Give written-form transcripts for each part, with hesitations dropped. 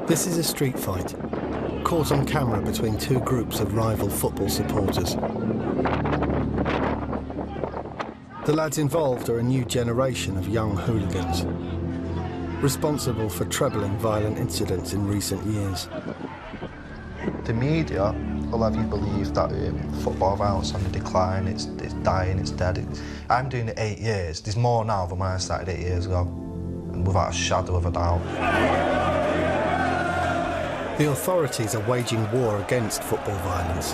This is a street fight, caught on camera between two groups of rival football supporters. The lads involved are a new generation of young hooligans, responsible for trebling violent incidents in recent years. The media will have you believe that football violence on the decline, it's dying, it's dead. I'm doing it 8 years. There's more now than when I started 8 years ago, and without a shadow of a doubt. The authorities are waging war against football violence.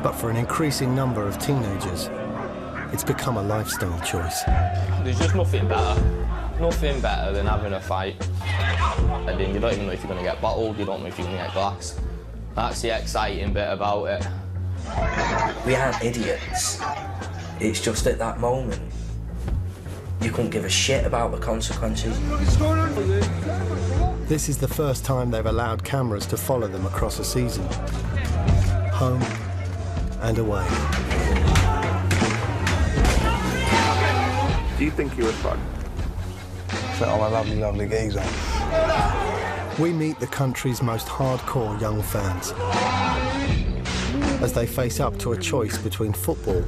But for an increasing number of teenagers, it's become a lifestyle choice. There's just nothing better than having a fight. And then you don't even know if you're going to get bottled, you don't know if you're going to get glass. That's the exciting bit about it. We aren't idiots. It's just at that moment, you couldn't give a shit about the consequences. This is the first time they've allowed cameras to follow them across a season. Home and away. Do you think he was fun? I'm a lovely, lovely geezer. We meet the country's most hardcore young fans as they face up to a choice between football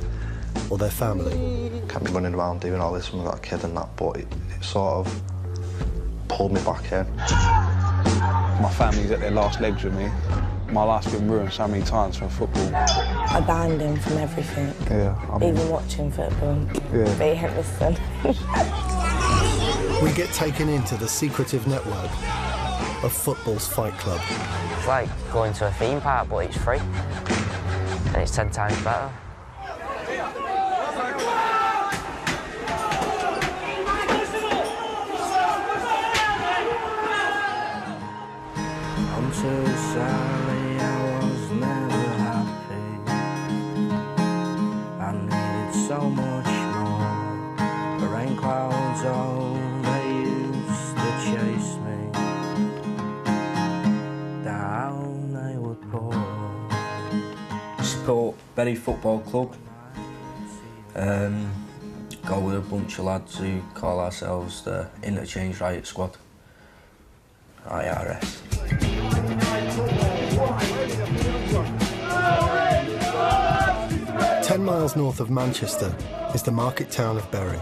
or their family. Can't be running around doing all this when I've got a kid and that, but it sort of pulled me back in. My family's at their last legs with me. My life's been ruined so many times from football. I banned him from everything. Yeah. Even watching football. Yeah. But he ain't listen. We get taken into the secretive network of football's fight club. It's like going to a theme park, but it's free. And it's 10 times better. I'm so sorry, I was never happy. I needed so much more. The rain clouds, oh, they used to chase me. Down they would pour. Support Bury Football Club. Go with a bunch of lads who call ourselves the Interchange Riot Squad. IRS. 10 miles north of Manchester is the market town of Bury.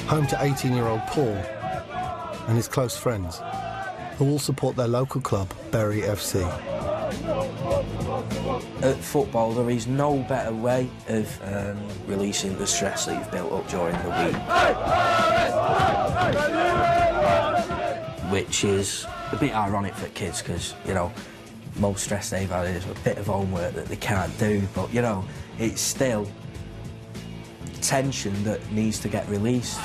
Home to 18-year-old Paul and his close friends, who all support their local club, Bury FC. At football, there is no better way of releasing the stress that you've built up during the week. Which is a bit ironic for kids, because, you know, most stress they've had is a bit of homework that they can't do, but, you know, it's still tension that needs to get released.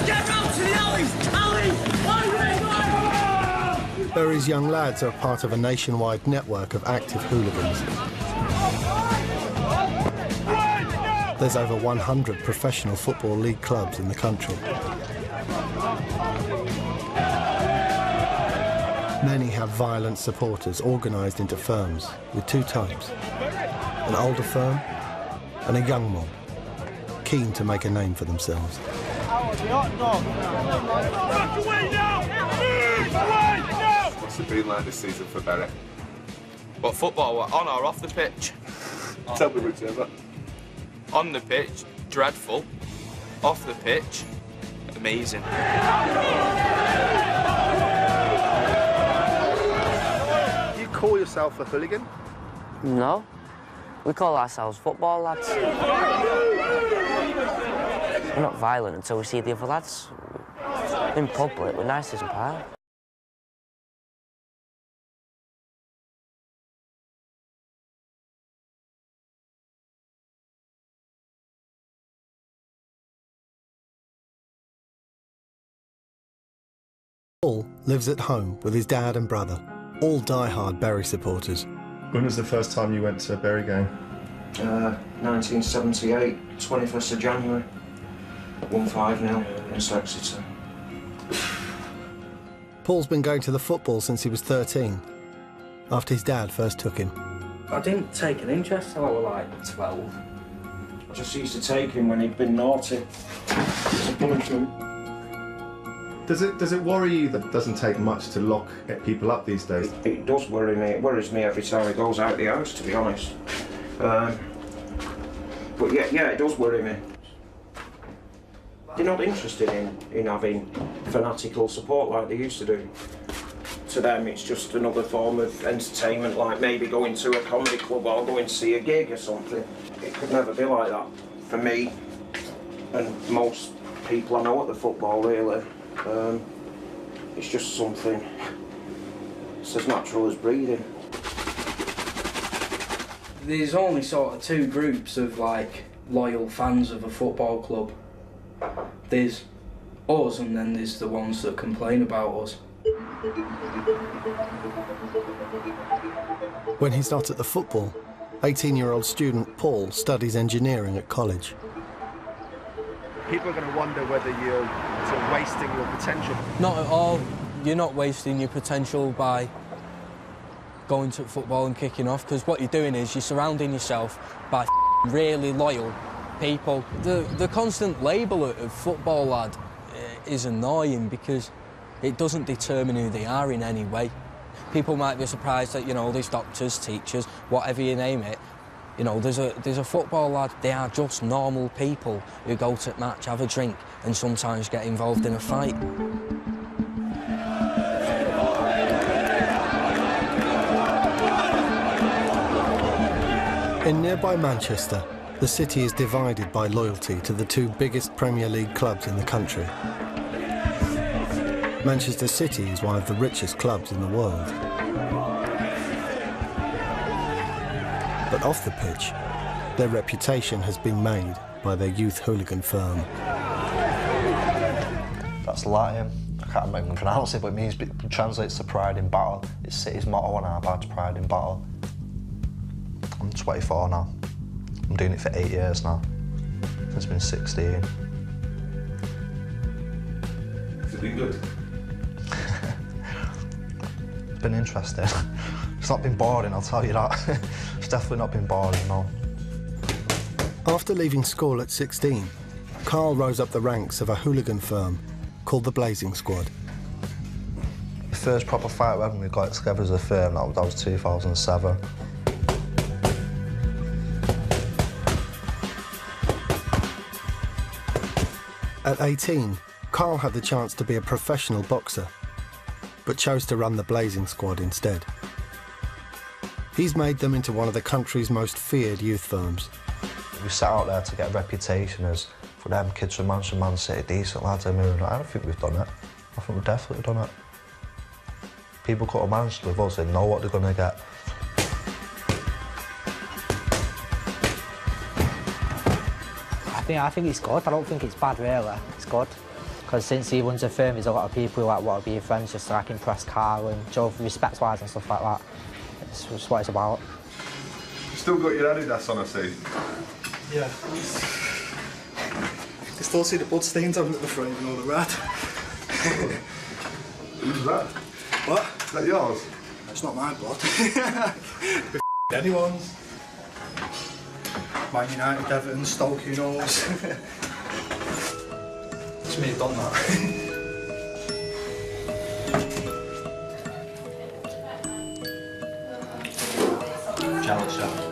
Get out to the alleys! Bury's young lads are part of a nationwide network of active hooligans. There's over 100 professional football league clubs in the country. Many have violent supporters organised into firms with two types: an older firm and a young mob, keen to make a name for themselves. What's it been like this season for Bury? What, football, what, on or off the pitch? Tell me whichever. On the pitch, dreadful. Off the pitch, amazing. Do you call yourself a hooligan? No. We call ourselves football lads. We're not violent until we see the other lads. In public, we're nice as a pie. Paul lives at home with his dad and brother, all die-hard Bury supporters. When was the first time you went to a Bury game? 1978, 21st of January. 1-5-0 against Exeter. Paul's been going to the football since he was 13, after his dad first took him. I didn't take an interest till I was like 12. I just used to take him when he'd been naughty. It's a punishment. Does it worry you that it doesn't take much to lock people up these days? It does worry me. It worries me every time he goes out the house, to be honest. But yeah, it does worry me. They're not interested in having fanatical support like they used to do. To them, it's just another form of entertainment, like maybe going to a comedy club or going to see a gig or something. It could never be like that for me and most people I know at the football, really. It's just something. It's as natural as breathing. There's only sort of two groups of like loyal fans of a football club. There's us and then there's the ones that complain about us. When he's not at the football, 18-year-old student Paul studies engineering at college. People are going to wonder whether you're sort of wasting your potential. Not at all. You're not wasting your potential by going to football and kicking off, because what you're doing is you're surrounding yourself by really loyal people. The constant label of football lad is annoying because it doesn't determine who they are in any way. People might be surprised that, you know, there's doctors, teachers, whatever you name it. You know, there's a football lad. They are just normal people who go to match, have a drink, and sometimes get involved in a fight. In nearby Manchester, the city is divided by loyalty to the two biggest Premier League clubs in the country. Manchester City is one of the richest clubs in the world. But off the pitch, their reputation has been made by their youth hooligan firm. That's Latin. I can't even pronounce it, but it translates to pride in battle. It's City's motto on our badge, pride in battle. I'm 24 now. I'm doing it for 8 years now. It's been 16. Has it been good? It's been interesting. It's not been boring, I'll tell you that. It's definitely not been boring, no. After leaving school at 16, Carl rose up the ranks of a hooligan firm called the Blazing Squad. The first proper fight when we got together as a firm, that was 2007. At 18, Carl had the chance to be a professional boxer, but chose to run the Blazing Squad instead. He's made them into one of the country's most feared youth firms. We set out there to get a reputation as, for them kids from Manchester, Man City, decent lads. I mean, I don't think we've done it. I think we've definitely done it. People come to Manchester with us, they know what they're going to get. I think it's good. I don't think it's bad, really. It's good. Because since he runs a firm, there's a lot of people who like, want to be your friends, just so I can impress Carl and show respect-wise and stuff like that. It's just what it's about. You still got your Adidas on, I see? Yeah. You still see the blood stains on it at the front, even though they're red. Who's that? What? Is that yours? It's not my blood. Be anyone's. Man United, Everton, Stoke, who knows? It's me done that.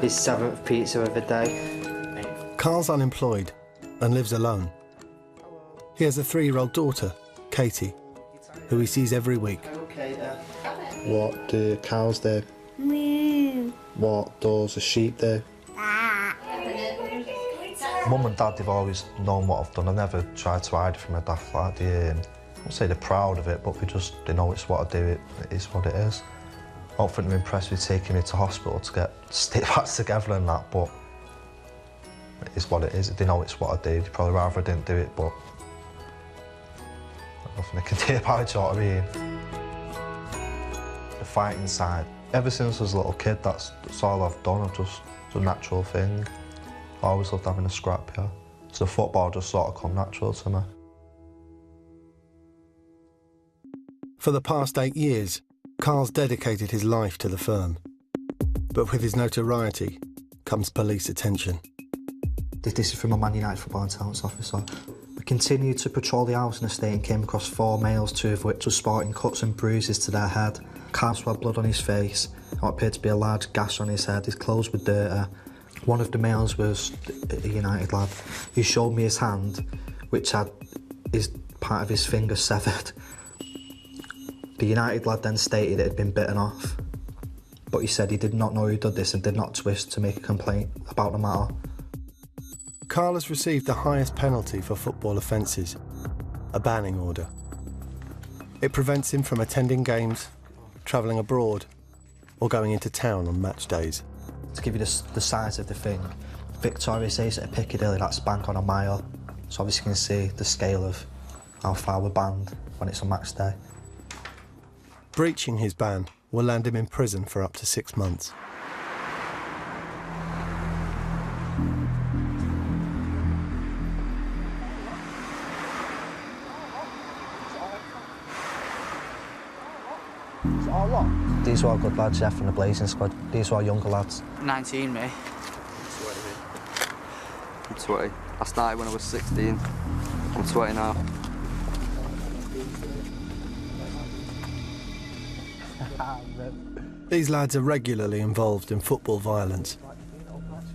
His 7th pizza of the day. Carl's unemployed and lives alone. He has a 3-year-old daughter, Katie, who he sees every week. What do cows do? Moo. What does a sheep do? Mum and Dad, they've always known what I've done. I've never tried to hide from my dad like they, I won't say they're proud of it, but they know it's what I do, it is what it is. I don't think they're impressed with taking me to hospital to get stick back together and that, but it is what it is. They know it's what I do. They'd probably rather I didn't do it, but there's nothing they can do about it, you know what I mean? The fighting side. Ever since I was a little kid, that's all I've done. It's a natural thing. I always loved having a scrap, yeah. So football just sort of come natural to me. For the past 8 years, Carl's dedicated his life to the firm. But with his notoriety comes police attention. This is from a Man United football intelligence officer. We continued to patrol the housing estate and came across 4 males, 2 of which were sporting cuts and bruises to their head. Calves had blood on his face, and what appeared to be a large gash on his head. His clothes were dirty. One of the males was a United lad. He showed me his hand, which had part of his finger severed. The United lad then stated it had been bitten off, but he said he did not know who did this and did not twist to make a complaint about the matter. Carl has received the highest penalty for football offences, a banning order. It prevents him from attending games, travelling abroad, or going into town on match days. To give you the size of the thing, Victoria's Ace at Piccadilly, that's bank on a mile. So obviously you can see the scale of how far we're banned when it's a match day. Breaching his ban will land him in prison for up to 6 months. These are all good lads, yeah, from the Blazing squad. These are all younger lads. 19, me. I'm 20. I started when I was 16. I'm 20 now. These lads are regularly involved in football violence,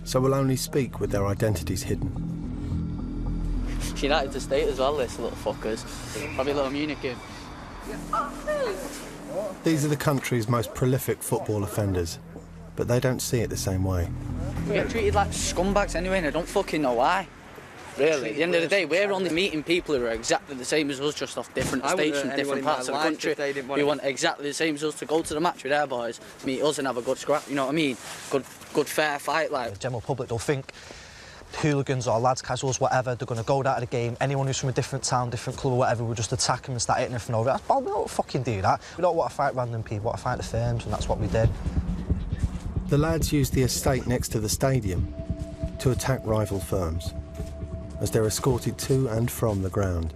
so will only speak with their identities hidden. United Estate as well, this little fuckers. Probably a little Munich kid. These are the country's most prolific football offenders, but they don't see it the same way. We get treated like scumbags anyway, and I don't fucking know why. Really, at the end of the day, we're only meeting people who are exactly the same as us, just off different estates from different parts of the country. We want exactly the same as us to go to the match with our boys, meet us and have a good scrap, you know what I mean? Good fair fight, like. The general public, they'll think hooligans or lads, casuals, whatever, they're going to go down to the game, anyone who's from a different town, different club or whatever, we'll just attack them and start hitting everything over. Well, we don't fucking do that. We don't want to fight random people, we want to fight the firms, and that's what we did. The lads used the estate next to the stadium to attack rival firms, as they're escorted to and from the ground.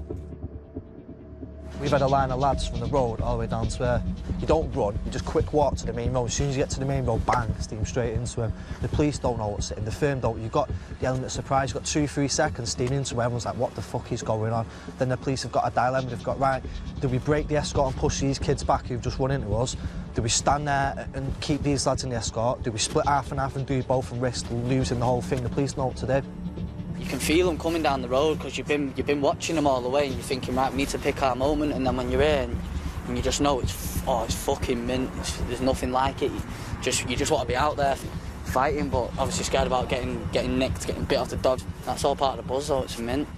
We've had a line of lads from the road all the way down to where you don't run, you just quick walk to the main road. As soon as you get to the main road, bang, steam straight into him. The police don't know what's in, the firm don't. You've got the element of surprise, you've got 2-3 seconds steam into where everyone's like, what the fuck is going on? Then the police have got a dilemma, they've got, right, do we break the escort and push these kids back who've just run into us? Do we stand there and keep these lads in the escort? Do we split half and half and do both and risk losing the whole thing? The police know what to do. You can feel them coming down the road because you've been watching them all the way and you're thinking, right, we need to pick our moment, and then when you're here and you just know it's fucking mint, there's nothing like it. You just want to be out there fighting, but obviously scared about getting nicked, getting bit off the dodge. That's all part of the buzz though, it's mint.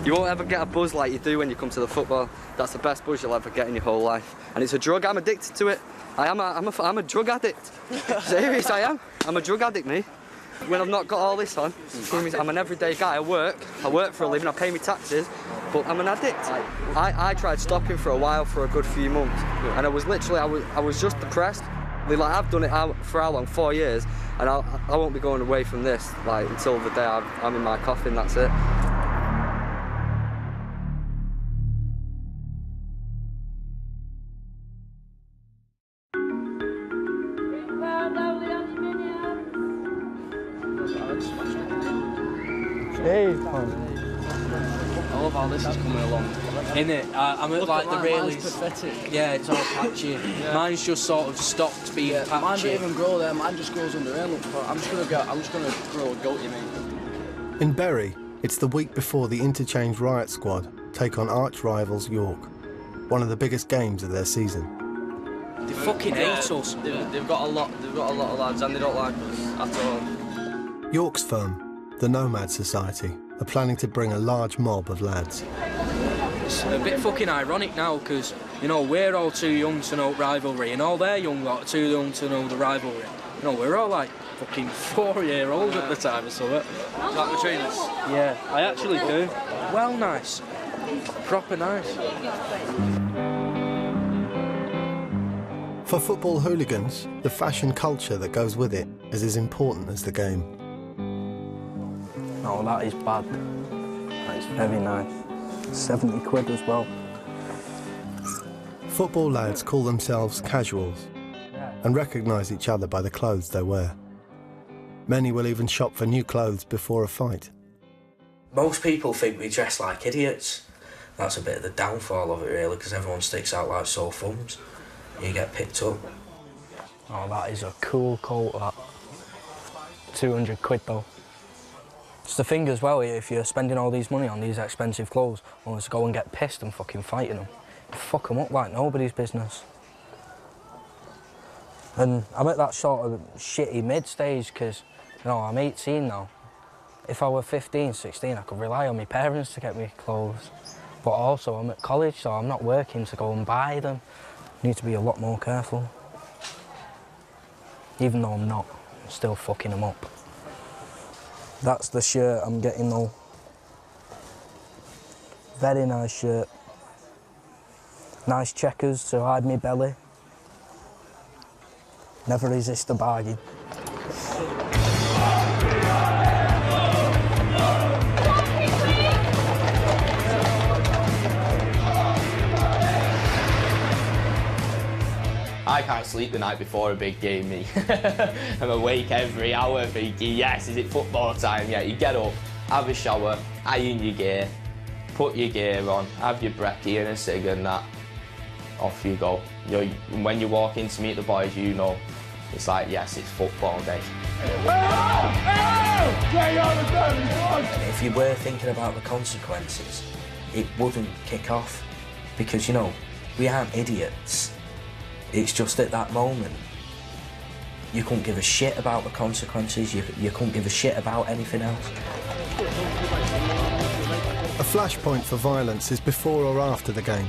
You won't ever get a buzz like you do when you come to the football. That's the best buzz you'll ever get in your whole life. And it's a drug, I'm addicted to it. I'm a drug addict. Serious, I am. I'm a drug addict, me. When I've not got all this on, I'm an everyday guy. I work for a living, I pay my taxes, but I'm an addict. I tried stopping for a while, for a good few months, and I was just depressed. Like, I've done it for how long? 4 years, and I won't be going away from this like until the day I'm in my coffin, that's it. Hey, I love how this is coming along. Innit? I'm at like the really... Mine's pathetic. Yeah, it's all patchy. Yeah. Mine's just sort of stopped being patchy. Mine don't even grow there, mine just grows under here. Look, I'm just gonna grow a goatee, mate. In Bury, it's the week before the Interchange Riot Squad take on arch rivals York, one of the biggest games of their season. They fucking hate us. They've got a lot of lads, and they don't like us at all. York's firm, the Nomad Society, are planning to bring a large mob of lads. It's a bit fucking ironic now, because, you know, we're all too young to know rivalry, and all their young lot are too young to know the rivalry. You know, we're all like fucking 4-year-olds at the time or something. Is that between us? Yeah, I actually do. Well, nice. Proper nice. For football hooligans, the fashion culture that goes with it is as important as the game. No, that is bad. That is very nice. 70 quid as well. Football lads call themselves casuals and recognise each other by the clothes they wear. Many will even shop for new clothes before a fight. Most people think we dress like idiots. That's a bit of the downfall of it, really, because everyone sticks out like sore thumbs. You get picked up. Oh, that is a cool coat, that. 200 quid, though. It's the thing as well, if you're spending all these money on these expensive clothes, well, let's go and get pissed and fucking fighting them. Fuck them up like nobody's business. And I'm at that sort of shitty mid-stage, because, you know, I'm 18 now. If I were 15, 16, I could rely on my parents to get me clothes. But also, I'm at college, so I'm not working to go and buy them. I need to be a lot more careful. Even though I'm not, I'm still fucking them up. That's the shirt I'm getting though. Very nice shirt. Nice checkers to hide me belly. Never resist a bargain. I can't sleep the night before a big game, me. I'm awake every hour thinking, yes, is it football time? Yeah, you get up, have a shower, iron your gear, put your gear on, have your brekkie and a cig and that. Off you go. When you walk in to meet the boys, you know, it's like, yes, it's football day. If you were thinking about the consequences, it wouldn't kick off. Because, you know, we aren't idiots. It's just at that moment, you couldn't give a shit about the consequences, you couldn't give a shit about anything else. A flashpoint for violence is before or after the game,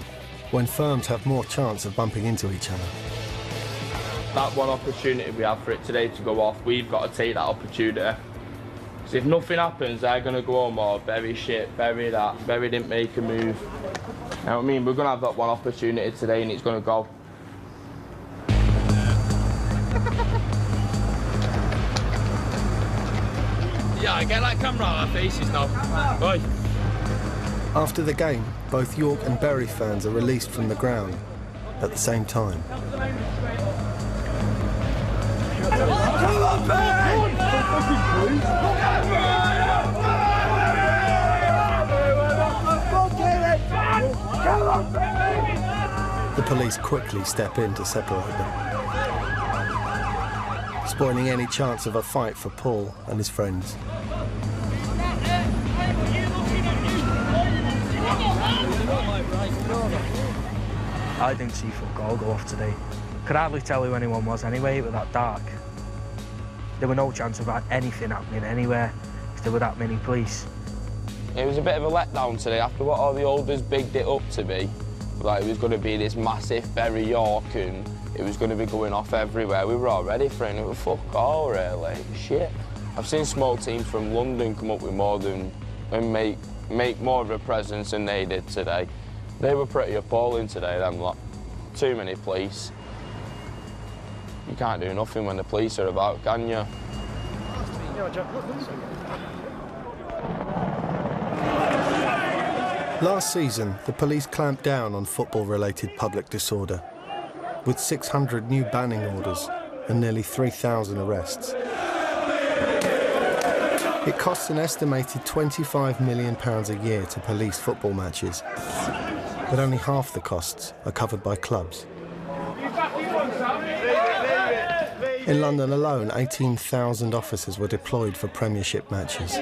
when firms have more chance of bumping into each other. That one opportunity we have for it today to go off, we've got to take that opportunity. So if nothing happens, they're going to go home or bury shit, bury that, bury didn't make a move. You know what I mean? We're going to have that one opportunity today and it's going to go. Yeah, get that camera out of our faces now. Right. After the game, both York and Bury fans are released from the ground at the same time. The police quickly step in to separate them, spoiling any chance of a fight for Paul and his friends. I didn't see fuck all go off today. Could hardly tell who anyone was anyway, it was that dark. There were no chance of anything happening anywhere, because there were that many police. It was a bit of a letdown today after what all the olders bigged it up to be. Like, it was going to be this massive Bury York and it was going to be going off everywhere. We were all ready for it and it was fuck all, really. Shit. I've seen small teams from London come up with more than and make more of a presence than they did today. They were pretty appalling today, them lot. Too many police. You can't do nothing when the police are about, can you? Last season, the police clamped down on football-related public disorder, with 600 new banning orders and nearly 3,000 arrests. It costs an estimated £25 million a year to police football matches, but only half the costs are covered by clubs. In London alone, 18,000 officers were deployed for Premiership matches.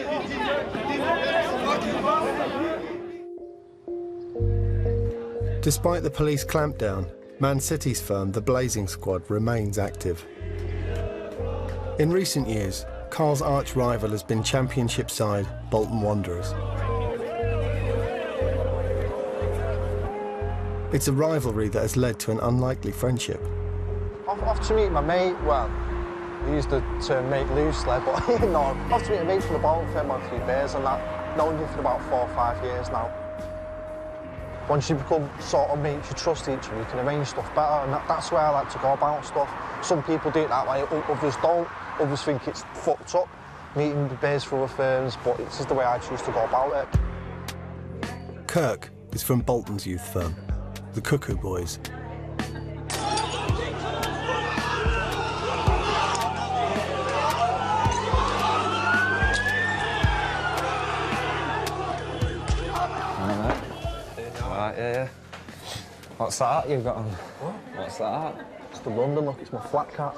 Despite the police clampdown, Man City's firm, the Blazing Squad, remains active. In recent years, Carl's arch-rival has been Championship side Bolton Wanderers. It's a rivalry that has led to an unlikely friendship. Off to meet my mate, well, we use the term mate loosely, but you know, off to meet a mate from the Bolton firm on a few beers and that. Known you for about 4 or 5 years now. Once you become sort of mates, you trust each other, you can arrange stuff better, and that's where I like to go about stuff. Some people do it that way, others don't. Others think it's fucked up, meeting the beers for other firms, but it's just the way I choose to go about it. Kirk is from Bolton's youth firm, the Cuckoo Boys. Yeah. What's that hat you've got on? What? What's that hat? It's the London look, it's my flat cap.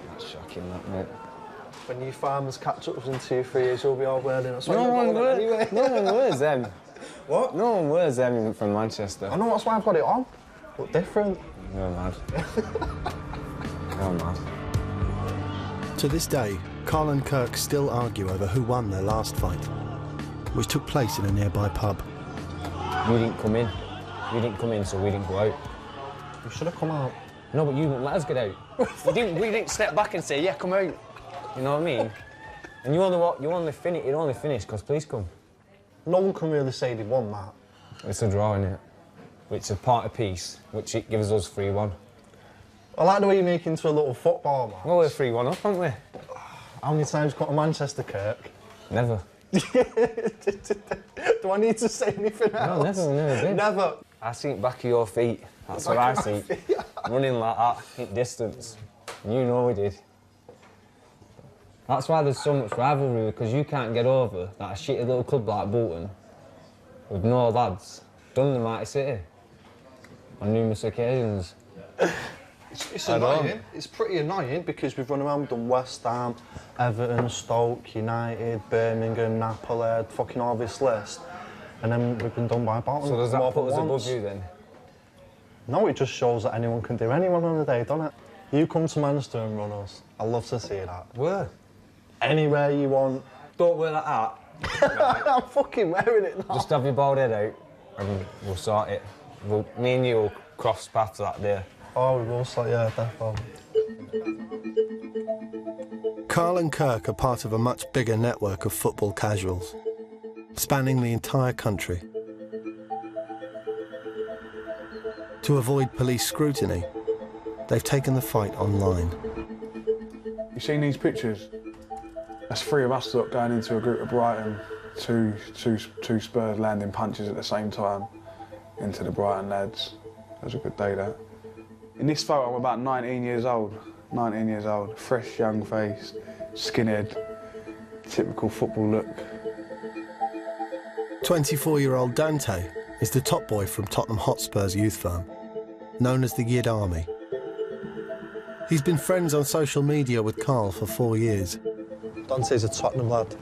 That's shocking, that, mate. When you farmers catch up in 2 or 3 years, you'll be all wearing it. No one wears them. What? No one wears them from Manchester. I know, that's why I've got it on. Look different. You're mad. You're mad. To this day, Carl and Kirk still argue over who won their last fight, which took place in a nearby pub. You didn't come in. You didn't come in, so we didn't go out. You should have come out. No, but you didn't let us get out. We didn't step back and say, yeah, come out. You know what I mean? And you only finished because police come. No one can really say they won that. It's a draw, innit? It's a part of peace, which it gives us 3-1. I like the way you make into a little football match. Well, we're 3-1 up, aren't we? How many times got to Manchester, Kirk? Never. Do I need to say anything else? No, never did. Never. I see it back of your feet. That's what I see. Running like that, hit distance. You know we did. That's why there's so much rivalry, because you can't get over that a shitty little club like Bolton with no lads done the mighty city on numerous occasions. It's annoying. It's pretty annoying because we've run around, we've done West Ham, Everton, Stoke, United, Birmingham, Napoli, fucking all this list, and then we've been done by Bolton. So does that put us above you then? No, it just shows that anyone can do anyone on the day, doesn't it? You come to Manchester and run us. I'd love to see that. Where? Anywhere you want. Don't wear that hat. I'm fucking wearing it now. Just have your bald head out and we'll sort it. Me and you will cross paths that day. Oh, we will sort, yeah, definitely. Carl and Kirk are part of a much bigger network of football casuals, spanning the entire country. To avoid police scrutiny, they've taken the fight online. You seen these pictures? That's 3 of us lot going into a group of Brighton, two Spurs landing punches at the same time into the Brighton lads. That was a good day, that. In this photo, I'm about 19 years old. 19 years old, fresh young face, skinhead, typical football look. 24-year-old Dante is the top boy from Tottenham Hotspur's youth firm, known as the Yid Army. He's been friends on social media with Carl for 4 years. Dante's a Tottenham lad.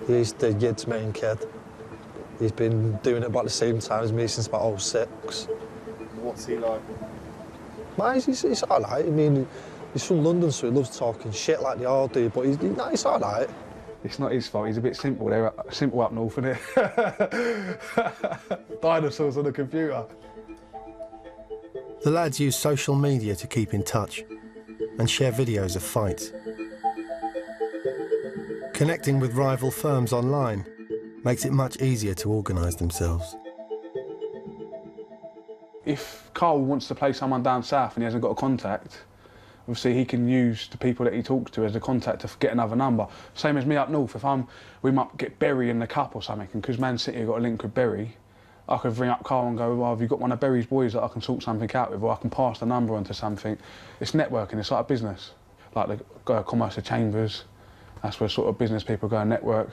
He's the Yid's main kid. He's been doing it about the same time as me since about 06. What's he like? Man, he's all right. I mean, he's from London, so he loves talking shit like they all do, but he's all right. It's not his fault, he's a bit simple. They're simple up north, innit? Dinosaurs on the computer. The lads use social media to keep in touch and share videos of fights. Connecting with rival firms online makes it much easier to organise themselves. If Carl wants to play someone down south and he hasn't got a contact, obviously he can use the people that he talks to as a contact to get another number. Same as me up north, if we might get Berry in the cup or something, and because Man City have got a link with Berry, I could ring up Carl and go, well, have you got one of Berry's boys that I can sort something out with, or I can pass the number on to something. It's networking, it's like a business. Like the Commerce of Chambers, that's where sort of business people go and network,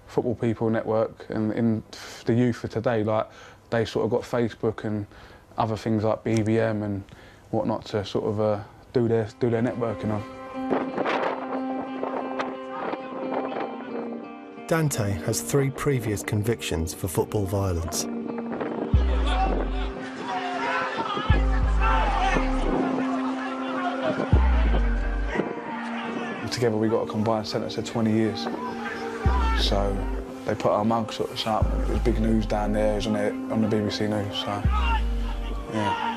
football people network, and in the youth of today, like, they sort of got Facebook and other things like BBM and whatnot to sort of do their networking on. Dante has 3 previous convictions for football violence. Together we got a combined sentence of 20 years. So they put our mug sort of up. It was big news down there, it was on the BBC News, so yeah.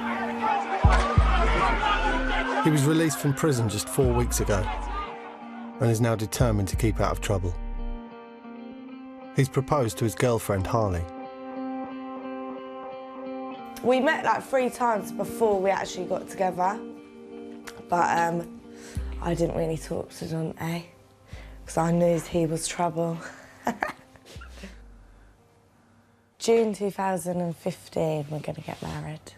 He was released from prison just 4 weeks ago and is now determined to keep out of trouble. He's proposed to his girlfriend, Harley. We met like 3 times before we actually got together, but I didn't really talk to Dante because I knew he was trouble. June 2015, we're going to get married,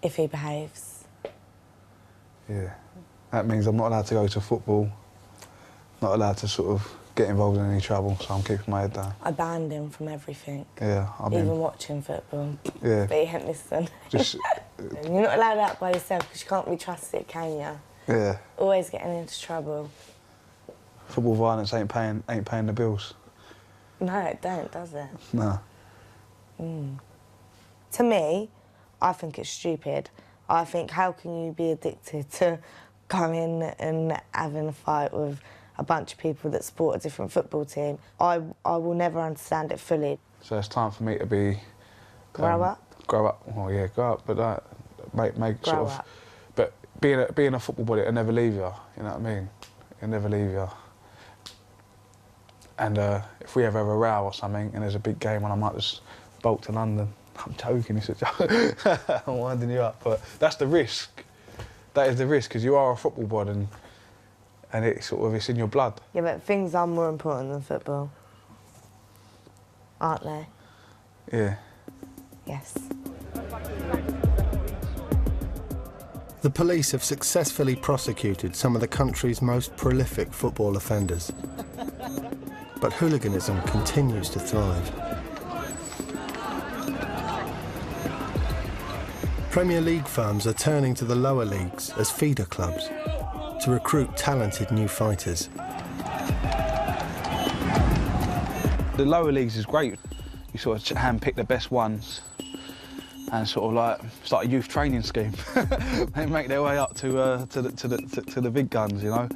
if he behaves. Yeah, that means I'm not allowed to go to football, not allowed to sort of get involved in any trouble, so I'm keeping my head down. I banned him from everything. Yeah, I mean... Even watching football. Yeah. But he didn't listen. Just... You're not allowed out by yourself because you can't be trusted, can you? Yeah. Always getting into trouble. Football violence ain't paying the bills. No, it don't, does it? No. To me, I think it's stupid. I think, how can you be addicted to going and having a fight with a bunch of people that support a different football team? I will never understand it fully. So it's time for me to be... Grow up? Grow up. Well, yeah, grow up, but make Grow sort of... up. But being a football body, it'll never leave you, you know what I mean? It'll never leave you. And if we ever have a row or something and there's a big game and I might just bolt to London, I'm joking, it's a joke. I'm winding you up, but that's the risk. That is the risk, because you are a football bod and it's in your blood. Yeah, but things are more important than football, aren't they? Yeah. Yes. The police have successfully prosecuted some of the country's most prolific football offenders. But hooliganism continues to thrive. Premier League firms are turning to the lower leagues as feeder clubs to recruit talented new fighters. The lower leagues is great. You sort of handpick the best ones and sort of like start a youth training scheme. They make their way up to the big guns, you know.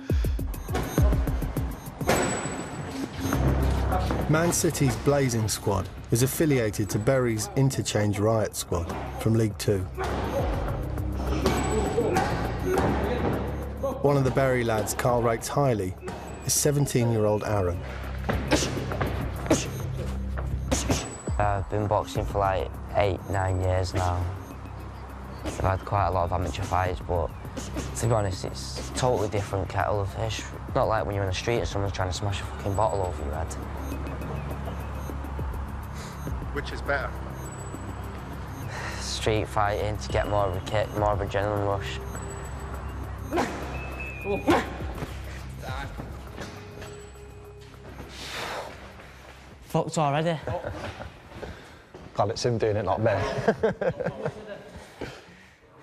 Man City's Blazing Squad is affiliated to Bury's Interchange Riot Squad from League Two. One of the Bury lads Carl rates highly is 17-year-old Aaron. I've been boxing for like 8-9 years now. I've had quite a lot of amateur fights, but to be honest, it's a totally different kettle of fish. Not like when you're in the street and someone's trying to smash a fucking bottle over your head. Which is better? Street fighting to get more of a kick, more of an adrenaline rush. Fucked already. Glad it's him doing it, not me.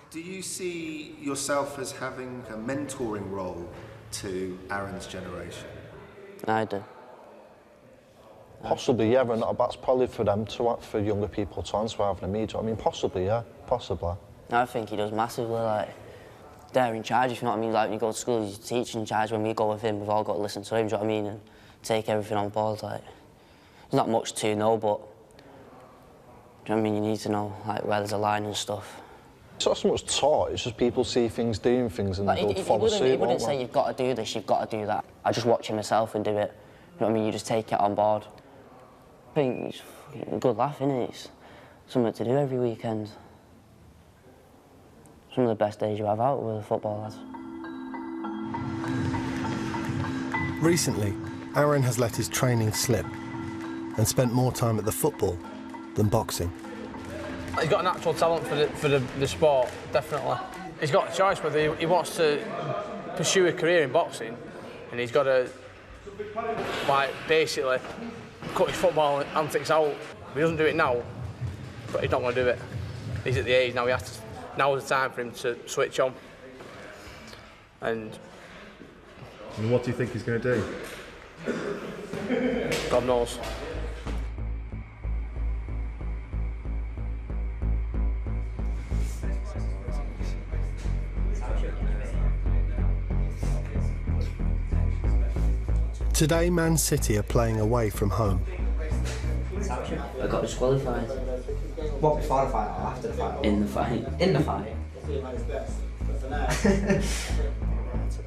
Do you see yourself as having a mentoring role to Aaron's generation? I do. Possibly, yeah, and that's probably for them to, for younger people to answer rather than me. I mean, possibly, yeah, possibly. I think he does massively, like, they're in charge, if you know what I mean. Like, when you go to school, he's teacher in charge. When we go with him, we've all got to listen to him, do you know what I mean, and take everything on board, like. There's not much to know, but, do you know what I mean, you need to know, like, where there's a line and stuff. It's not so much taught, it's just people see things, doing things, and they'll follow suit. He wouldn't say you've got to do this, you've got to do that. I just watch him myself and do it. You know what I mean? You just take it on board. I think it's a good laugh, isn't it? It's something to do every weekend. Some of the best days you have out with the football lads. Recently, Aaron has let his training slip and spent more time at the football than boxing. He's got a natural talent for the sport, definitely. He's got a choice whether he wants to pursue a career in boxing, and he's got to, like, basically cut his football antics out. He doesn't do it now, but he's not going to do it. He's at the age now, now's the time for him to switch on. And what do you think he's going to do? God knows. Today, Man City are playing away from home. I got disqualified. What, before the fight or after the fight? In the fight. In the fight.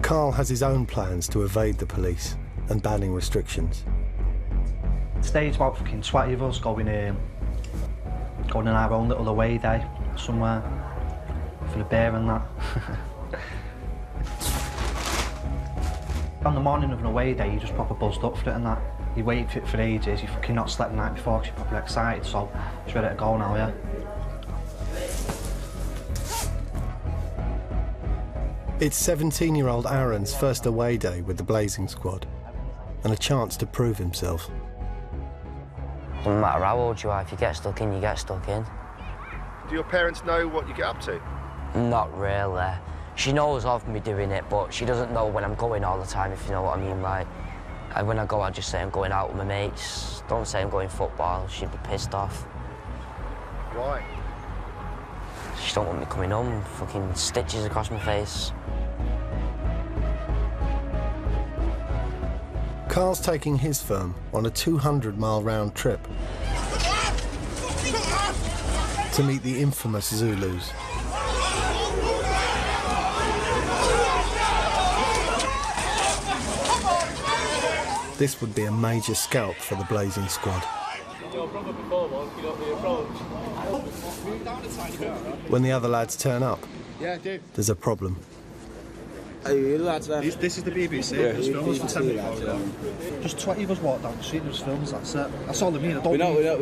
Carl has his own plans to evade the police and banning restrictions. Stage about fucking 20 of us going on our own little away day somewhere for the beer and that. On the morning of an away day, you just proper buzzed up for it and that. You wait for it for ages, you fucking not slept the night before because you're proper excited, so it's ready to go now, yeah. It's 17-year-old Aaron's first away day with the Blazing Squad. and a chance to prove himself. Doesn't matter how old you are, if you get stuck in, you get stuck in. Do your parents know what you get up to? Not really. She knows of me doing it, but she doesn't know when I'm going all the time, if you know what I mean. Like, when I go, I just say I'm going out with my mates. Don't say I'm going football, she'd be pissed off. Why? She don't want me coming home, fucking stitches across my face. Carl's taking his firm on a 200-mile round trip to meet the infamous Zulus. This would be a major scalp for the Blazing squad. When the other lads turn up, there's a problem. This is the BBC. Yeah. There's films for 10 minutes. Just 20 of us walk down the street and there's films, that's it. That's all I mean. We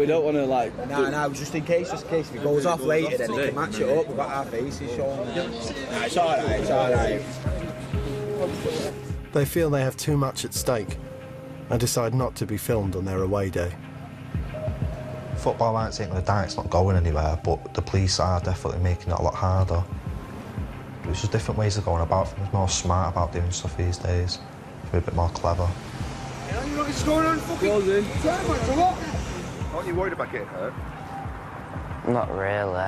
don't want to like... Nah, just in case if it goes off later, then we can match it up. We've got our faces showing. Nah, it's alright. They feel they have too much at stake and decide not to be filmed on their away day. Football ain't going to die, it's not going anywhere, but the police are definitely making it a lot harder. There's just different ways of going about things, more smart about doing stuff these days, be a bit more clever. You know what's going on fucking... Aren't you worried about getting hurt? Not really.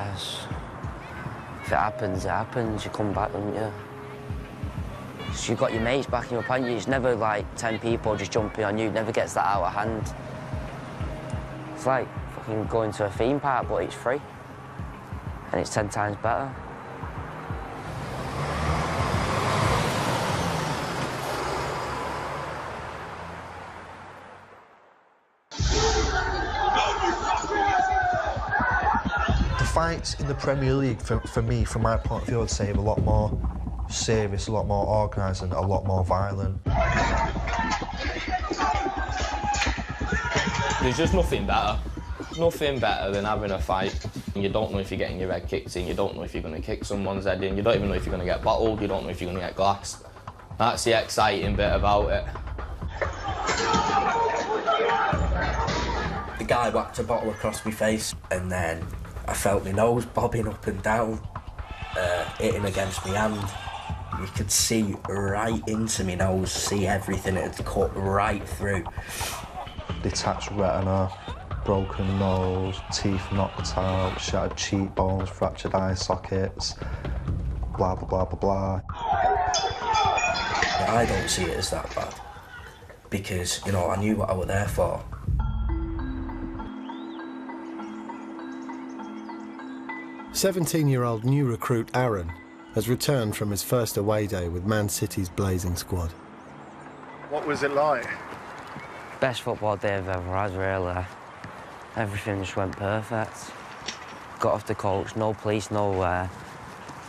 If it happens, it happens. You come back, don't you? So you've got your mates backing you up, and it's never like 10 people just jumping on you. It never gets that out of hand. It's like fucking going to a theme park, but it's free. And it's 10 times better. The fights in the Premier League, for me, from my point of view, I'd say are a lot more serious, a lot more organised and a lot more violent. There's just nothing better. Nothing better than having a fight. You don't know if you're getting your head kicked in, you don't know if you're going to kick someone's head in, you don't even know if you're going to get bottled, you don't know if you're going to get glassed. That's the exciting bit about it. The guy whacked a bottle across my face and then I felt my nose bobbing up and down, hitting against my hand. You could see right into my nose, see everything, it had cut right through. Detached retina, broken nose, teeth knocked out, shattered cheekbones, fractured eye sockets, blah, blah, blah, blah, blah. I don't see it as that bad because, you know, I knew what I was there for. "17-year-old new recruit Aaron has returned from his first away day with Man City's Blazing squad. What was it like? Best football day I've ever had, really. Everything just went perfect. Got off the coach, no police, nowhere.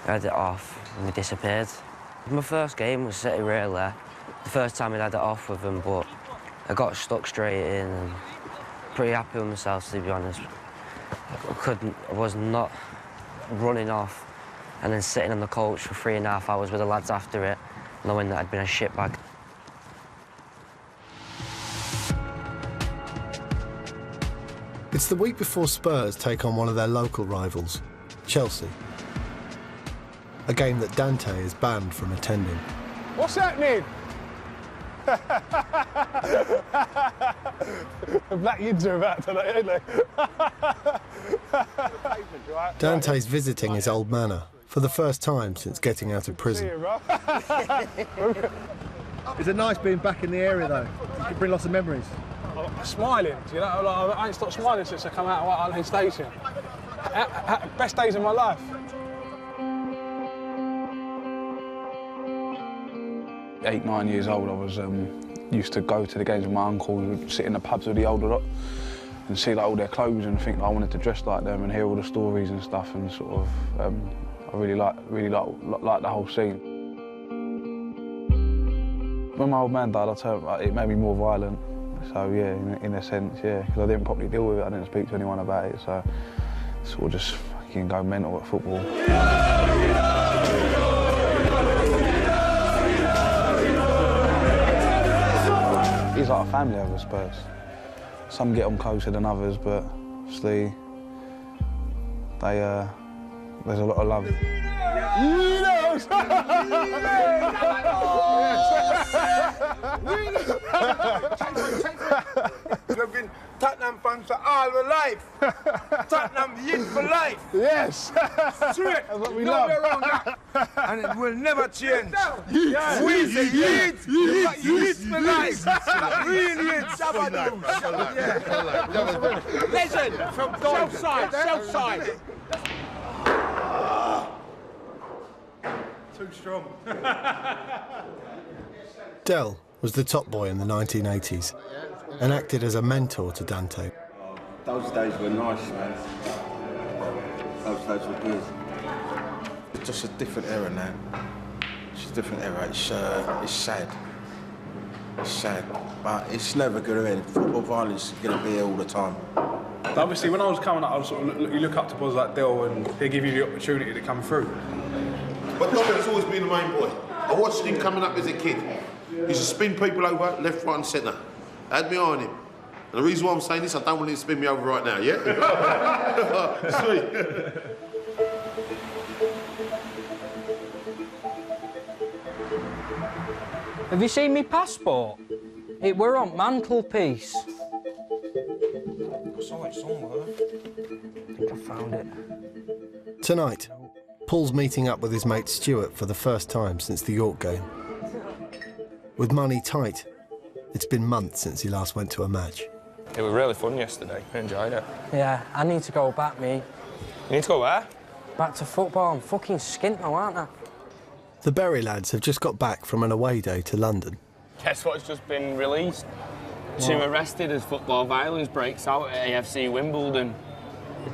Had it off and we disappeared. My first game was City, really. The first time I'd had it off with them, but I got stuck straight in and pretty happy with myself, to be honest. I was not running off and then sitting on the coach for 3.5 hours with the lads after it, knowing that I'd been a shitbag. It's the week before Spurs take on one of their local rivals, Chelsea. A game that Dante is banned from attending. What's happening? The black kids are about today, ain't they? Dante's visiting his old manor for the first time since getting out of prison. Is it nice being back in the area though? You can bring lots of memories. Smiling, you know, like, I ain't stopped smiling since I come out of White Hart Lane Station. Best days of my life. Eight, 9 years old, I was used to go to the games with my uncle. We would sit in the pubs with the older lot and see like all their clothes and think I wanted to dress like them and hear all the stories and stuff, and sort of I really like the whole scene. When my old man died, it made me more violent. So yeah, in a sense, yeah, because I didn't properly deal with it. I didn't speak to anyone about it, so sort of just fucking go mental at football. is like a family over Spurs. Some get on closer than others, but obviously there's a lot of love. Looking Tottenham fans for all our life. Tottenham yin for life. Yes. Straight. That's what we no love. way around that. And it will never change. Yes. We say Yeats. Yeats for life. Real Yeats. Legend from South Side. South Side. Too strong. Del was the top boy in the 1980s and acted as a mentor to Dante. Those days were nice, man. Those days were good. It's just a different era now. It's a different era. It's sad. It's sad, but it's never going to end. Football violence is going to be here all the time. Obviously, when I was coming up, I was sort of, you look up to boys like Del and they give you the opportunity to come through. But Dominic's always been the main boy. I watched him coming up as a kid. He used to spin people over, left, right and centre. I had me eye on him. And the reason why I'm saying this, I don't want him to spin me over right now, yeah? Sweet. Have you seen me passport? It were on mantelpiece. I saw it somewhere. I think I found it. Tonight, Paul's meeting up with his mate Stuart for the first time since the York game. With money tight, it's been months since he last went to a match. It was really fun yesterday. I enjoyed it. Yeah, I need to go back, mate. You need to go where? Back to football. I'm fucking skint now, aren't I? The Bury lads have just got back from an away day to London. Guess what's just been released? What? 2 arrested as football violence breaks out at AFC Wimbledon.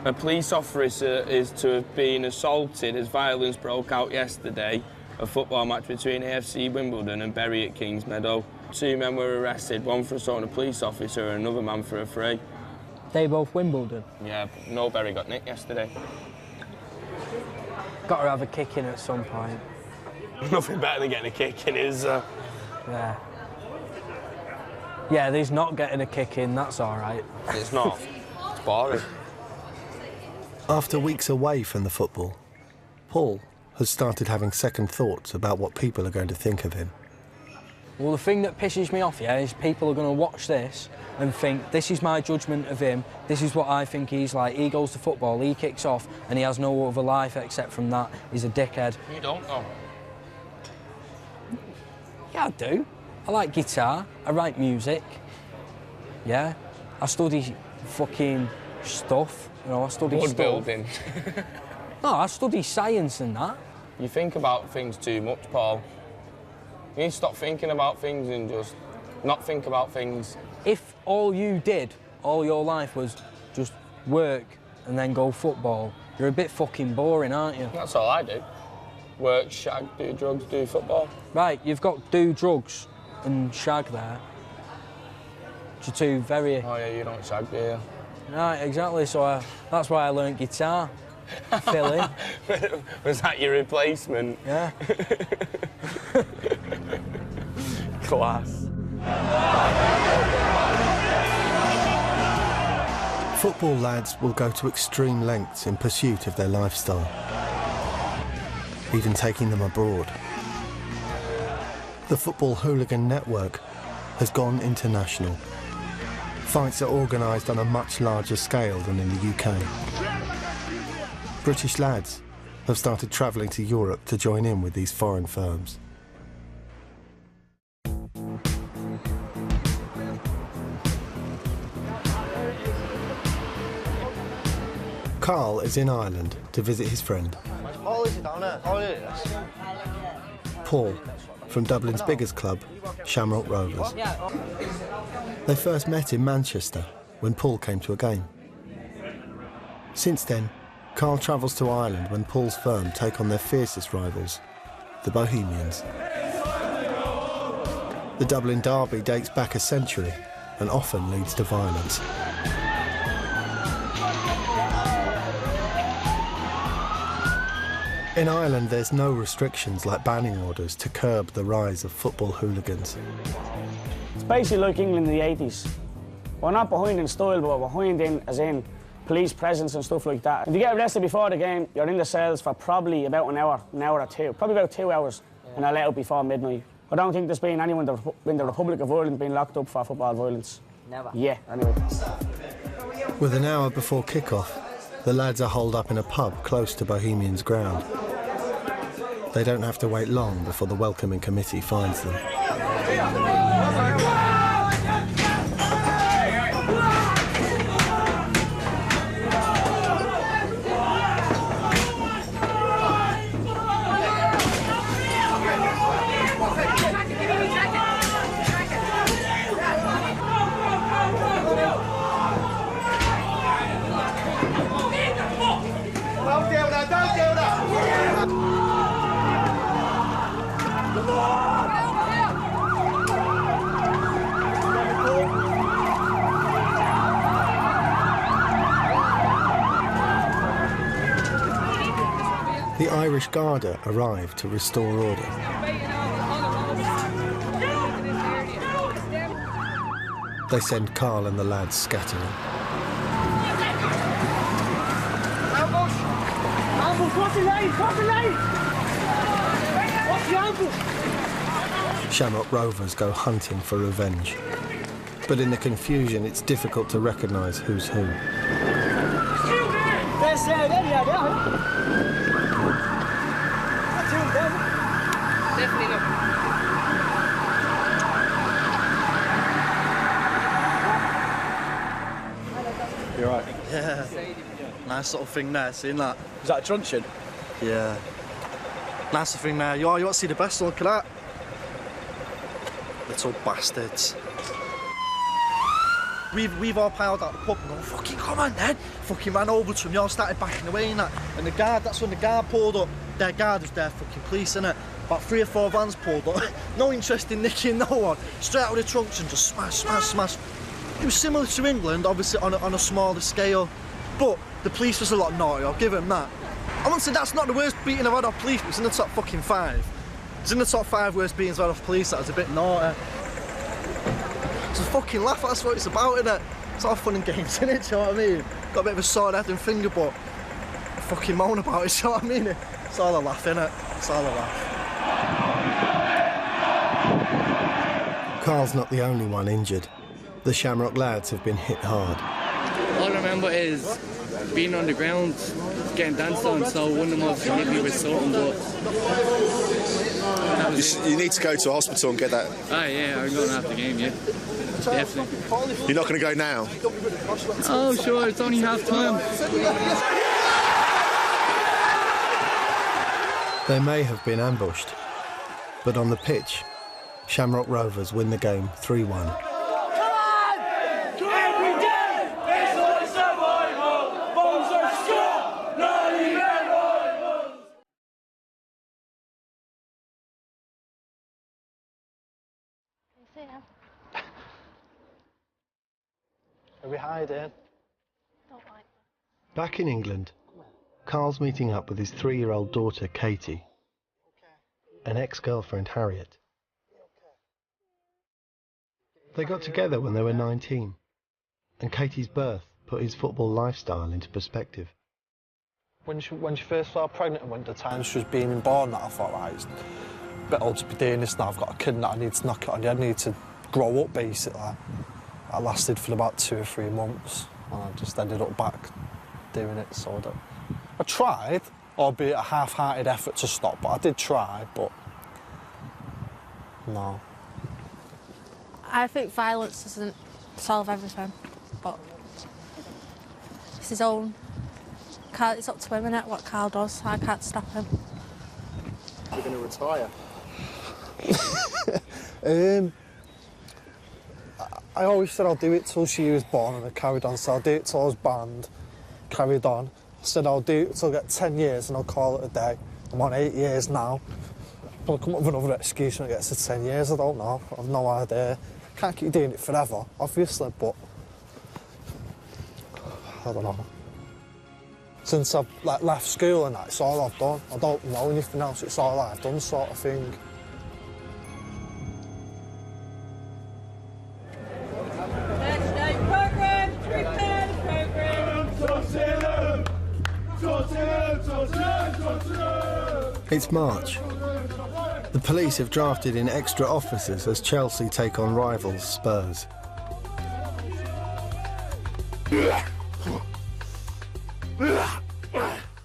A police officer is to have been assaulted as violence broke out yesterday. A football match between AFC Wimbledon and Bury at Kingsmeadow. 2 men were arrested, one for assaulting a police officer and another man for a fray. They both Wimbledon? Yeah, no Bury got nicked yesterday. Got to have a kick in at some point. Nothing better than getting a kick in, is there? Yeah. Yeah, there's not getting a kick in, that's all right. It's not. It's boring. After weeks away from the football, Paul has started having second thoughts about what people are going to think of him. Well, the thing that pisses me off, yeah, is people are going to watch this and think, this is my judgment of him, this is what I think he's like. He goes to football, he kicks off, and he has no other life except from that. He's a dickhead. You don't know. Yeah, I do. I like guitar, I write music, yeah. I study fucking stuff, you know, I study Wood stuff. building. No, I study science and that. You think about things too much, Paul. You need to stop thinking about things and just not think about things. If all you did, all your life was just work and then go football, you're a bit fucking boring, aren't you? That's all I do. Work, shag, do drugs, do football. Right, you've got do drugs and shag there. Which are 2 very... Oh yeah, you don't shag, do you? Right, exactly, so that's why I learnt guitar. Fill in. Was that your replacement? Yeah. Class. Football lads will go to extreme lengths in pursuit of their lifestyle, even taking them abroad. The Football Hooligan Network has gone international. Fights are organised on a much larger scale than in the UK. British lads have started travelling to Europe to join in with these foreign firms. Carl is in Ireland to visit his friend. Paul, from Dublin's biggest club, Shamrock Rovers. They first met in Manchester when Paul came to a game. Since then, Carl travels to Ireland when Paul's firm take on their fiercest rivals, the Bohemians. The Dublin derby dates back a century and often leads to violence. In Ireland, there's no restrictions like banning orders to curb the rise of football hooligans. basically like England in the 80s. We're not behind in style, but we're behind in, as in, police presence and stuff like that. If you get arrested before the game, you're in the cells for probably about an hour or two, probably about 2 hours, and are let out before midnight. I don't think there's been anyone in the Republic of Ireland being locked up for football violence. Never. Yeah, anyway. With an hour before kick-off, the lads are holed up in a pub close to Bohemians ground. They don't have to wait long before the welcoming committee finds them. The Irish Garda arrive to restore order. They send Carl and the lads scattering. Ambush! Ambush! What's the lane? What's the lane? What's the ambush? Shamrock Rovers go hunting for revenge. But in the confusion, it's difficult to recognise who's who. Definitely not. You're right. Yeah. Nice little thing there, seeing that. Is that a truncheon? Yeah. Nice little thing there. You want to see the best? Look at that. Little bastards. We've all piled out the pub and gone, fucking come on then. Fucking ran over to him, you all started backing away and that. And the guard, that's when the guard pulled up. Their guard was there, fucking police, innit? About 3 or 4 vans pulled up. No interest in nicking no one. Straight out with the trunks and just smash, smash, smash. It was similar to England, obviously on a smaller scale. But the police was a lot naughty, I'll give them that. I wouldn't say that's not the worst beating I've had off police, but it's in the top fucking 5. It's in the top 5 worst beatings I've had off police, that was a bit naughty. It's a fucking laugh, that's what it's about, innit? It's all fun and games, innit, do you know what I mean? Got a bit of a sore head and finger, but fucking moan about it, do you know what I mean? It's all a laugh, innit? It's all a laugh. Carl's not the only one injured. The Shamrock lads have been hit hard. All I remember is being on the ground, getting danced on, so one of them obviously hit me with something, but... You need to go to a hospital and get that. Ah, yeah, I'm going after the game, yeah. Definitely. You're not going to go now? Oh, sure, it's only half time. They may have been ambushed, but on the pitch, Shamrock Rovers win the game 3-1. Are we hiding? Back in England, Carl's meeting up with his 3-year-old daughter, Katie, and ex-girlfriend, Harriet. They got together when they were 19, and Katie's birth put his football lifestyle into perspective. When she first fell pregnant and went to the time she was being born, that I thought, right, it's a bit old to be doing this now. I've got a kid that I need to knock it on. I need to grow up, basically. I lasted for about 2 or 3 months, and I just ended up back doing it, so that I tried, albeit a half-hearted effort to stop, but I did try, but no. I think violence doesn't solve everything, but it's his own. It's up to him, innit, what Carl does. I can't stop him. You're going to retire? I always said I'll do it till she was born, and I carried on, so I'll do it till I was banned, carried on. I said I'll do it till I get 10 years and I'll call it a day. I'm on 8 years now. I'll come up with another excuse when it gets to 10 years, I don't know. I've no idea. Can't keep doing it forever, obviously, but I don't know. Since I've left school and that's all I've done. I don't know anything else, it's all I've done, sort of thing. It's March. The police have drafted in extra officers as Chelsea take on rivals Spurs.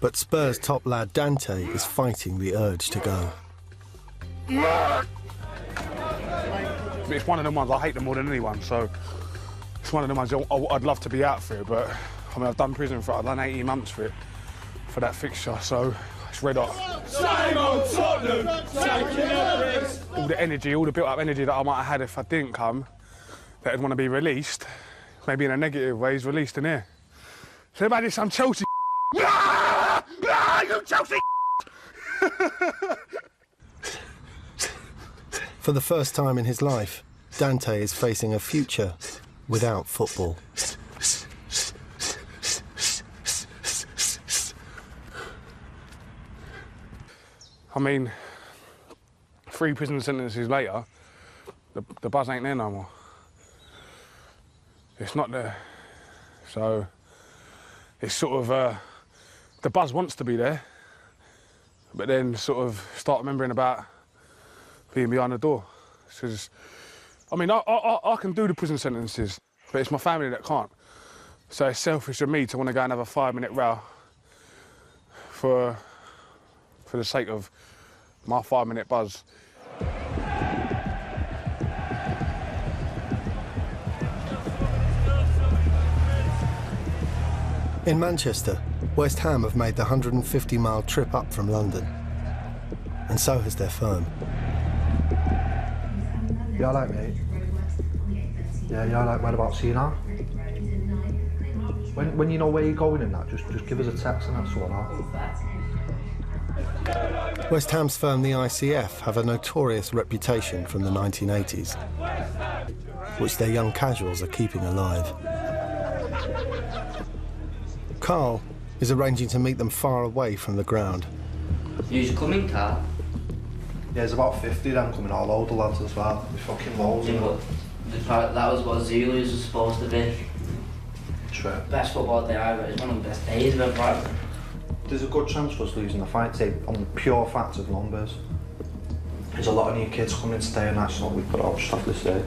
But Spurs top lad Dante is fighting the urge to go. It's one of them ones, I hate them more than anyone, so it's one of them ones I'd love to be out for it, but I mean, I've done prison for it, I've done 18 months for it, for that fixture, so it's red hot. All the energy, all the built-up energy that I might have had if I didn't come, that I'd want to be released, maybe in a negative way, is released in here. So imagine some Chelsea you Chelsea For the first time in his life, Dante is facing a future without football. I mean, 3 prison sentences later, the buzz ain't there no more. It's not there. So it's sort of, the buzz wants to be there, but then sort of start remembering about being behind the door. Because, I mean, I can do the prison sentences, but it's my family that can't. So it's selfish of me to want to go and have a 5-minute row for the sake of my 5-minute buzz. In Manchester, West Ham have made the 150-mile trip up from London, and so has their firm. You alright, mate? Yeah, you alright? Whereabouts are you now? When you know where you're going and that, just give us a text and that's all right. West Ham's firm, the ICF, have a notorious reputation from the 1980s, which their young casuals are keeping alive. Carl is arranging to meet them far away from the ground. You coming, Carl? Yeah, there's about 50 of them coming, all older lads as well. There's fucking loads of them. That was what Zulus was supposed to be. True. Best football day ever. It's one of the best days of it. There's a good chance for us losing the fight today on the pure fact of numbers. There's a lot of new kids coming today and that's what we put out, just have to say.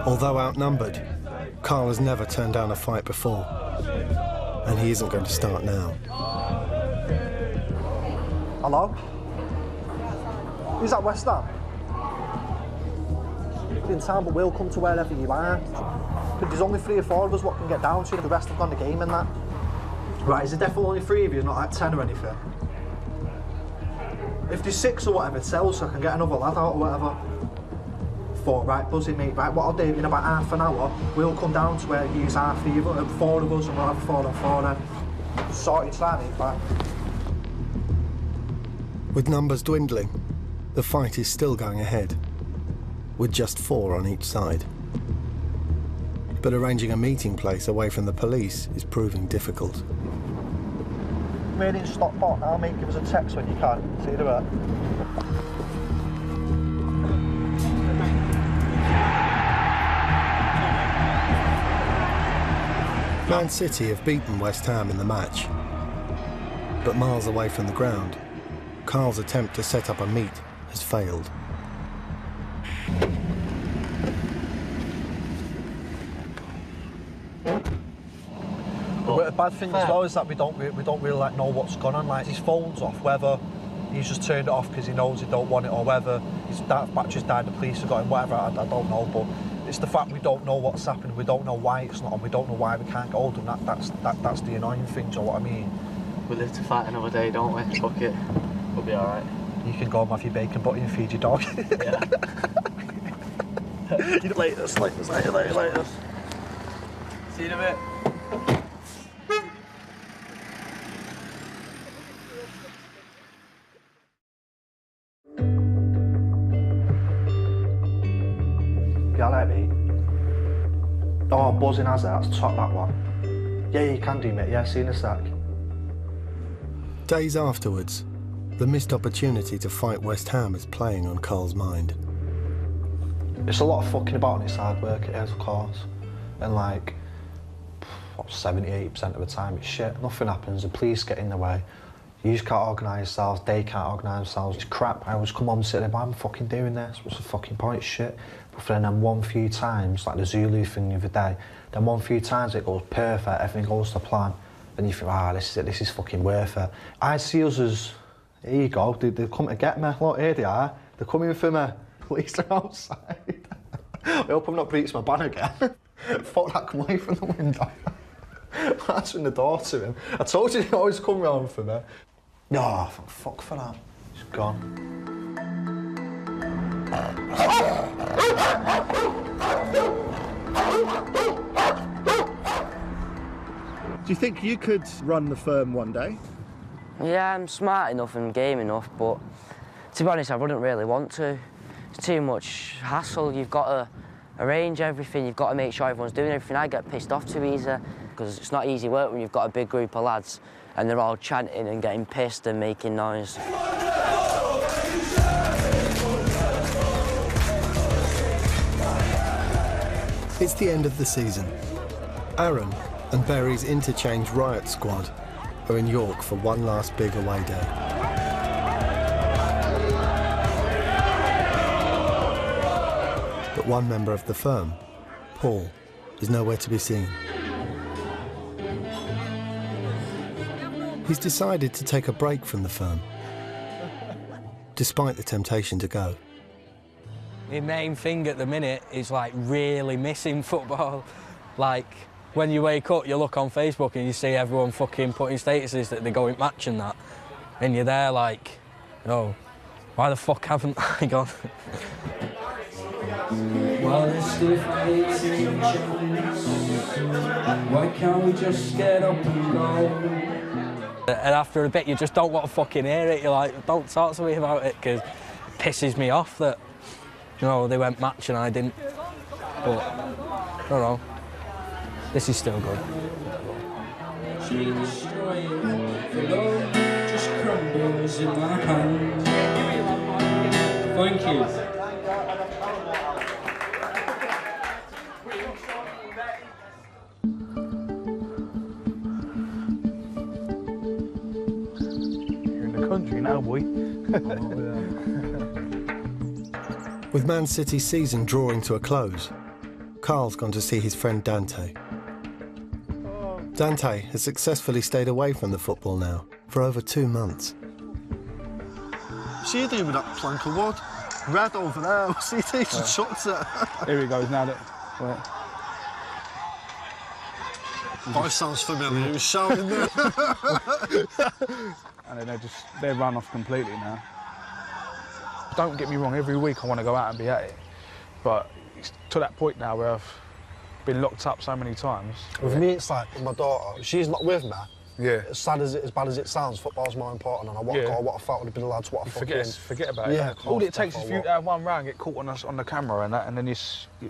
Although outnumbered, Carl has never turned down a fight before, and he isn't going to start now. Hello? Is that West Ham? In time, but we'll come to wherever you are. But there's only 3 or 4 of us what can get down to, the rest have gone the game and that. Right, is there definitely only 3 of you, not like 10 or anything? If there's 6 or whatever, tell us so I can get another lad out or whatever. 4, right, buzzing mate, right, what I'll do in about half an hour, we'll come down to where you use half of you, 4 of us, and we'll have 4 on 4 then. Sorted, signing, back. With numbers dwindling, the fight is still going ahead, with just 4 on each side. But arranging a meeting place away from the police is proving difficult. Made in Stockport now, mate, give us a text when you can. See you in a bit. Man City have beaten West Ham in the match, but miles away from the ground, Carl's attempt to set up a meet has failed. But the bad thing as well is that we don't really like know what's gone on. Like his phone's off, whether he's just turned it off because he knows he don't want it, or whether his battery's died, the police have got him, whatever. I don't know, but it's the fact we don't know what's happened. We don't know why it's not on. We don't know why we can't get hold of him. That's the annoying thing. Do you know what I mean? We live to fight another day, don't we? Fuck it. We'll be all right. You can go and have your bacon butty and feed your dog. Yeah. You later. See you in a bit. You alright, mate? Oh, buzzing has it, that's top, that one. Yeah, you can do, mate. Yeah, see you in a sec. Days afterwards, the missed opportunity to fight West Ham is playing on Carl's mind. It's a lot of fucking about and it's hard work, it is, of course. And like, what, 70–80% of the time, it's shit. Nothing happens, the police get in the way. You just can't organise yourselves, they can't organise themselves. It's crap. I always come home and sit there, why am I fucking doing this? What's the fucking point? It's shit. But then one few times, like the Zulu thing the other day, then one few times it goes perfect, everything goes to plan. And you think, this is it, this is fucking worth it. I see us as, here you go, they've come to get me. Look, here they are. They're coming for me. Police are outside. I hope I'm not breached my ban again. Fuck that, come away from the window. Answering the door to him. I told you he'd always come round for me. No, fuck for that. He's gone. Do you think you could run the firm one day? Yeah, I'm smart enough and game enough, but to be honest, I wouldn't really want to. It's too much hassle. You've got to arrange everything, you've got to make sure everyone's doing everything. I get pissed off too easy, because it's not easy work when you've got a big group of lads and they're all chanting and getting pissed and making noise. It's the end of the season. Aaron and Berry's interchange riot squad are in York for one last big away day. But one member of the firm, Paul, is nowhere to be seen. He's decided to take a break from the firm, despite the temptation to go. My main thing at the minute is like really missing football. Like when you wake up, you look on Facebook and you see everyone fucking putting statuses that they're going match and that, and you're there like, oh, why the fuck haven't I gone? While there's still fights and chance, why can't we just get up and go? And after a bit, you just don't want to fucking hear it. You're like, don't talk to me about it, because it pisses me off that, you know, they went match and I didn't. But, I don't know. This is still good. Just crumbles in my hand. Thank you. Country now, boy. With Man City's season drawing to a close, Carl's gone to see his friend Dante. Dante has successfully stayed away from the football now for over 2 months. See you doing with that plank of wood? Red over there. See, he just chucked it. Here he goes now. That. Voice sounds familiar. He was shouting there. And then they run off completely now. Don't get me wrong, every week I want to go out and be at it, but it's to that point now where I've been locked up so many times. With me, it's like my daughter. She's not with me. Yeah. As bad as it sounds, football's more important. And I want to go. What I felt would have been the lads. What I forget about it. Yeah. All it takes is for you to have one round, get caught on the camera and that, and then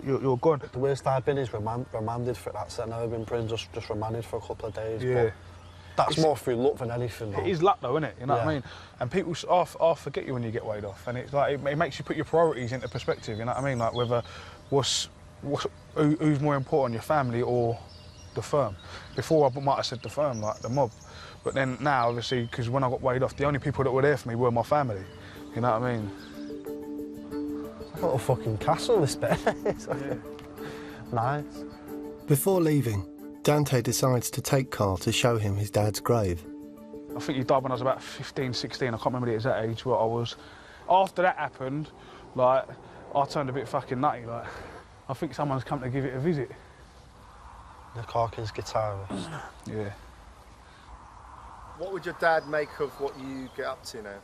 you're gone. The worst I've been is remanded for that. So I've never been in prison, just remanded for a couple of days. Yeah. But that's more through luck than anything. It is luck though, isn't it? You know what I mean? And people forget you when you get weighed off, and it's like it makes you put your priorities into perspective. You know what I mean? Like whether who's more important, your family or the firm. Before I might have said the firm, like the mob, but then now obviously because when I got weighed off, the only people that were there for me were my family. You know what I mean? It's like a little fucking castle, this bit. Nice. Before leaving, Dante decides to take Carl to show him his dad's grave. I think he died when I was about 15, 16. I can't remember the exact age what I was. After that happened, like, I turned a bit fucking nutty. Like, I think someone's come to give it a visit. The Hawkins guitarist. Yeah. What would your dad make of what you get up to now?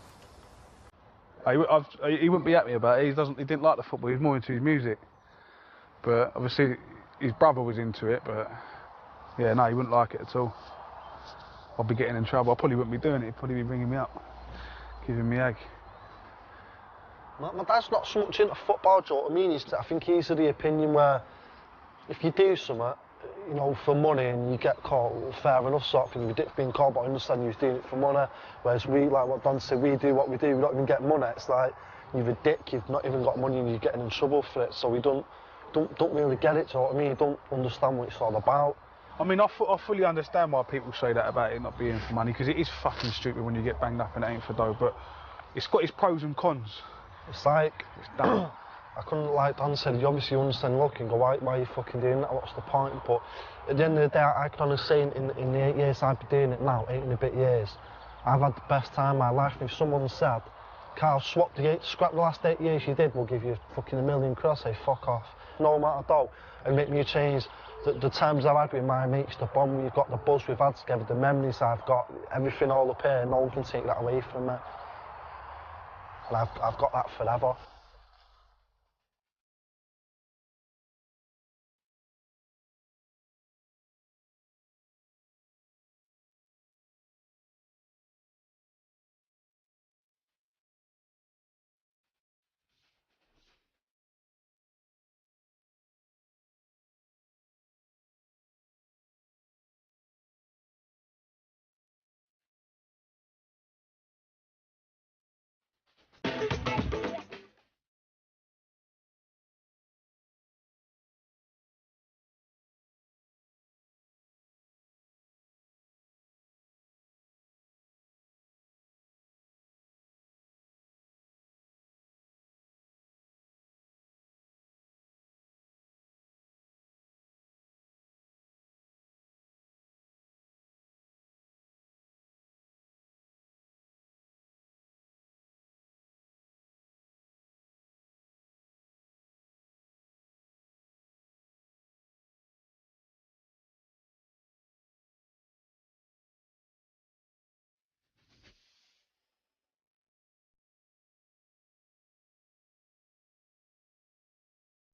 He wouldn't be happy about it. He didn't like the football. He was more into his music. But obviously, his brother was into it. But yeah, no, he wouldn't like it at all. I'd be getting in trouble. I probably wouldn't be doing it. He'd probably be ringing me up, giving me egg. My dad's not so much into football, do you know what I mean? I think he's of the opinion where if you do something, you know, for money and you get caught, fair enough sort of thing, you're being caught, but I understand you're doing it for money. Whereas we, like what Don said, we do what we do, we don't even get money. It's like, you're a dick, you've not even got money and you're getting in trouble for it. So we don't really get it, do you know what I mean? You don't understand what it's all about. I mean, I fully understand why people say that about it not being for money, because it is fucking stupid when you get banged up and it ain't for dough, but it's got its pros and cons. It's like, it's dumb. I couldn't, like Dan said, you obviously understand, look and go, why are you fucking doing that, what's the point? But at the end of the day, I can honestly say in the 8 years I've been doing it now, 8 and a bit years, I've had the best time of my life. And if someone said, Carl, scrap the last 8 years you did, we'll give you fucking £1 million, I'll say, fuck off. No amount of dough, and make me change. The times I've had with my mates, the bond we've got, the buzz we've had together, the memories I've got, everything all up here, no one can take that away from me. And I've got that forever.